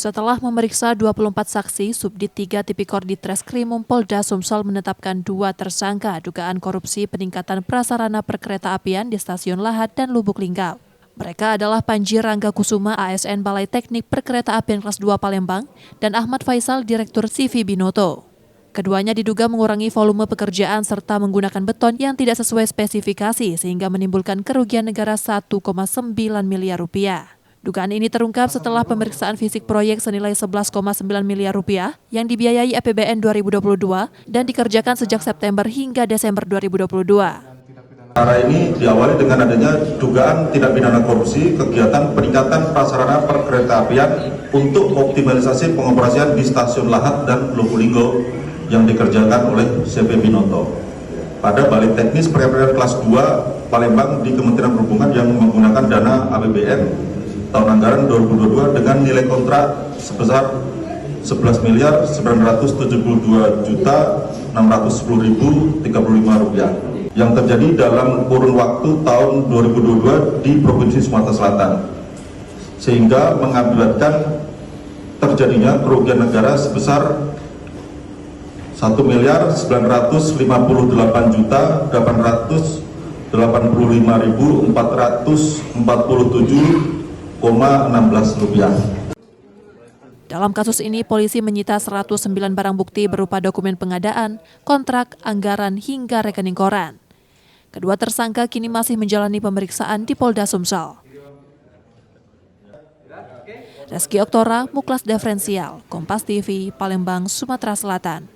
Setelah memeriksa 24 saksi, Subdit 3 Tipikor di Treskrimum Polda Sumsel menetapkan 2 tersangka dugaan korupsi peningkatan prasarana perkeretaapian di Stasiun Lahat dan Lubuk Linggau. Mereka adalah Panji Rangga Kusuma, ASN Balai Teknik Perkeretaapian Kelas 2 Palembang, dan Ahmad Faisal, Direktur CV Binoto. Keduanya diduga mengurangi volume pekerjaan serta menggunakan beton yang tidak sesuai spesifikasi sehingga menimbulkan kerugian negara 1,9 miliar rupiah. Dugaan ini terungkap setelah pemeriksaan fisik proyek senilai 11,9 miliar rupiah yang dibiayai APBN 2022 dan dikerjakan sejak September hingga Desember 2022. Perkara ini diawali dengan adanya dugaan tindak pidana korupsi kegiatan peningkatan prasarana perkeretaapian untuk optimalisasi pengoperasian di Stasiun Lahat dan Lubuk Linggau yang dikerjakan oleh CV Binoto pada Balai Teknis Perkeretaapian Kelas 2 Palembang di Kementerian Perhubungan yang menggunakan dana APBN tahun anggaran 2022 dengan nilai kontrak sebesar 11.972.610.035 rupiah yang terjadi dalam kurun waktu tahun 2022 di Provinsi Sumatera Selatan, sehingga mengakibatkan terjadinya kerugian negara sebesar 1.985.447,16 rupiah. Dalam kasus ini, polisi menyita 109 barang bukti berupa dokumen pengadaan, kontrak, anggaran, hingga rekening koran. Kedua tersangka kini masih menjalani pemeriksaan di Polda Sumsel. Reski Oktora, Muklas Diferensial, Kompas TV, Palembang, Sumatera Selatan.